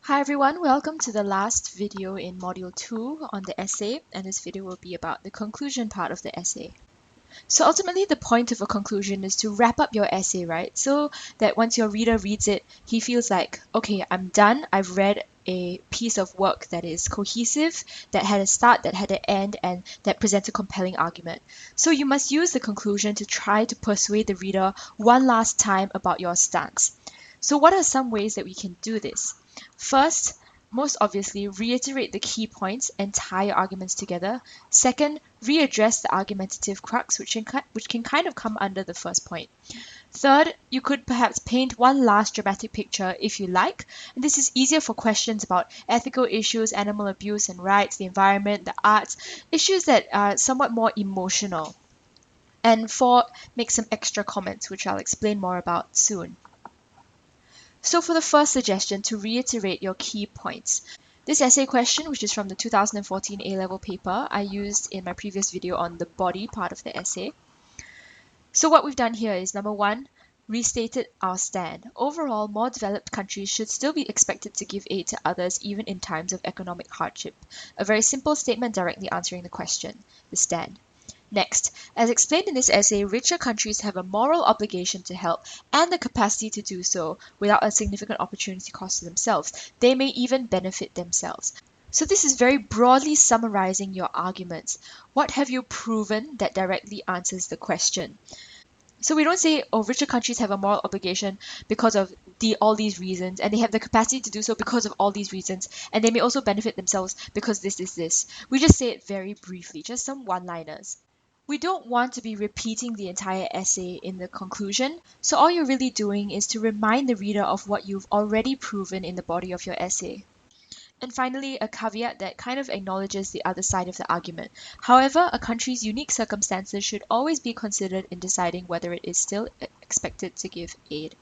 Hi everyone, welcome to the last video in Module 2 on the essay, and this video will be about the conclusion part of the essay. So ultimately the point of a conclusion is to wrap up your essay, right? So that once your reader reads it, he feels like, okay, I'm done, I've read a piece of work that is cohesive, that had a start, that had an end, and that presents a compelling argument. So you must use the conclusion to try to persuade the reader one last time about your stance. So what are some ways that we can do this? First, most obviously, reiterate the key points and tie your arguments together. Second, readdress the argumentative crux, which can kind of come under the first point. Third, you could perhaps paint one last dramatic picture if you like. And this is easier for questions about ethical issues, animal abuse and rights, the environment, the arts, issues that are somewhat more emotional. And four, make some extra comments, which I'll explain more about soon. So for the first suggestion, to reiterate your key points. This essay question, which is from the 2014 A-level paper, I used in my previous video on the body part of the essay. So what we've done here is, number one, restated our stand. Overall, more developed countries should still be expected to give aid to others even in times of economic hardship. A very simple statement directly answering the question, the stand. Next, as explained in this essay, richer countries have a moral obligation to help and the capacity to do so without a significant opportunity cost to themselves. They may even benefit themselves. So this is very broadly summarizing your arguments. What have you proven that directly answers the question? So we don't say, oh, richer countries have a moral obligation because of all these reasons, and they have the capacity to do so because of all these reasons, and they may also benefit themselves because this. We just say it very briefly, just some one-liners. We don't want to be repeating the entire essay in the conclusion, so all you're really doing is to remind the reader of what you've already proven in the body of your essay. And finally, a caveat that kind of acknowledges the other side of the argument. However, a country's unique circumstances should always be considered in deciding whether it is still expected to give aid.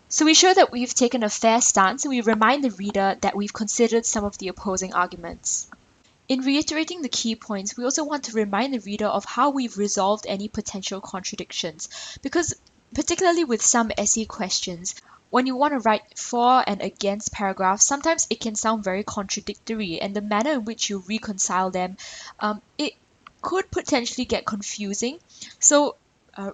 So we show that we've taken a fair stance and we remind the reader that we've considered some of the opposing arguments. In reiterating the key points, we also want to remind the reader of how we've resolved any potential contradictions, because particularly with some essay questions, when you want to write for and against paragraphs, sometimes it can sound very contradictory, and the manner in which you reconcile them, it could potentially get confusing. So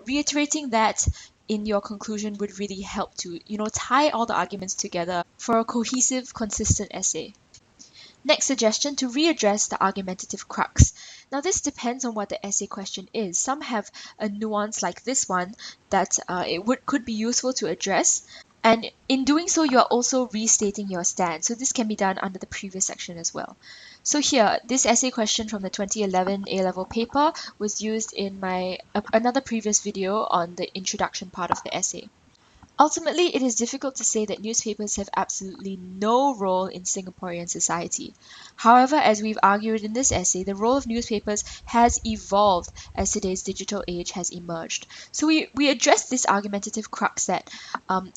reiterating that in your conclusion would really help to, tie all the arguments together for a cohesive, consistent essay. Next suggestion, to readdress the argumentative crux. Now this depends on what the essay question is. Some have a nuance like this one that could be useful to address. And in doing so, you are also restating your stand. So this can be done under the previous section as well. So here, this essay question from the 2011 A-level paper was used in another previous video on the introduction part of the essay. Ultimately, it is difficult to say that newspapers have absolutely no role in Singaporean society. However, as we've argued in this essay, the role of newspapers has evolved as today's digital age has emerged. So we address this argumentative crux that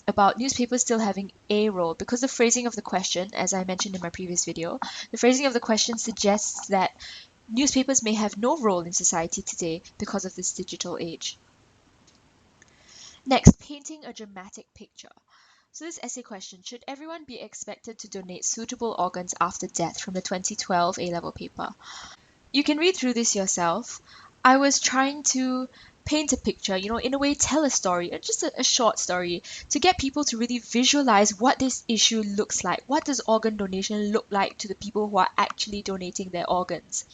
about newspapers still having a role, because the phrasing of the question, as I mentioned in my previous video, the phrasing of the question suggests that newspapers may have no role in society today because of this digital age. Next, painting a dramatic picture. So this essay question, should everyone be expected to donate suitable organs after death, from the 2012 A-level paper? You can read through this yourself. I was trying to paint a picture, in a way tell a story, just a short story, to get people to really visualize what this issue looks like. What does organ donation look like to the people who are actually donating their organs?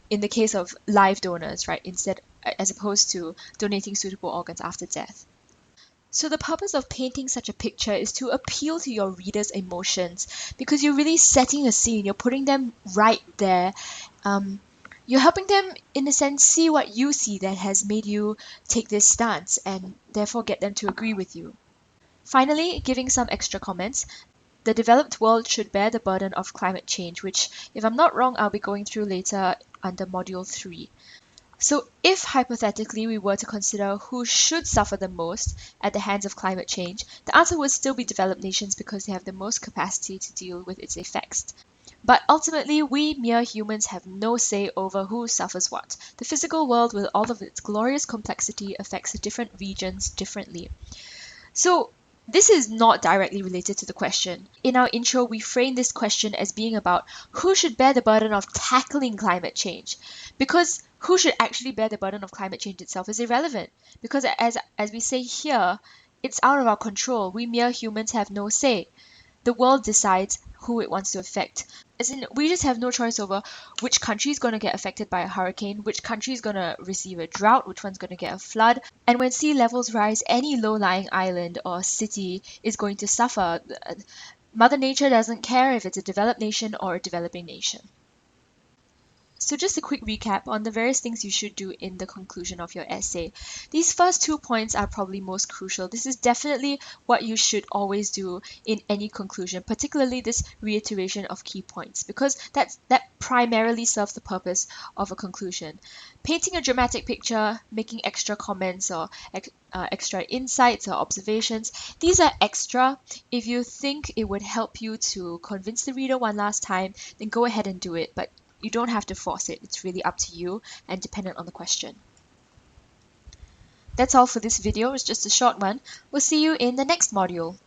In the case of live donors, right, as opposed to donating suitable organs after death. So the purpose of painting such a picture is to appeal to your readers' emotions, because you're really setting a scene, you're putting them right there. You're helping them, in a sense, see what you see that has made you take this stance, and therefore get them to agree with you. Finally, giving some extra comments. The developed world should bear the burden of climate change, which, if I'm not wrong, I'll be going through later under Module 3. So if hypothetically we were to consider who should suffer the most at the hands of climate change, the answer would still be developed nations, because they have the most capacity to deal with its effects. But ultimately, we mere humans have no say over who suffers what. The physical world, with all of its glorious complexity, affects the different regions differently. So This is not directly related to the question. In our intro, we framed this question as being about who should bear the burden of tackling climate change. Because who should actually bear the burden of climate change itself is irrelevant. Because as we say here, it's out of our control. We mere humans have no say. The world decides who it wants to affect. As in, we just have no choice over which country is going to get affected by a hurricane, which country is going to receive a drought, which one's going to get a flood. And when sea levels rise, any low-lying island or city is going to suffer. Mother Nature doesn't care if it's a developed nation or a developing nation. So just a quick recap on the various things you should do in the conclusion of your essay. These first 2 points are probably most crucial. This is definitely what you should always do in any conclusion, particularly this reiteration of key points, because that primarily serves the purpose of a conclusion. Painting a dramatic picture, making extra comments or extra insights or observations, these are extra. If you think it would help you to convince the reader one last time, then go ahead and do it. But you don't have to force it. It's really up to you and dependent on the question. That's all for this video. It's just a short one. We'll see you in the next module.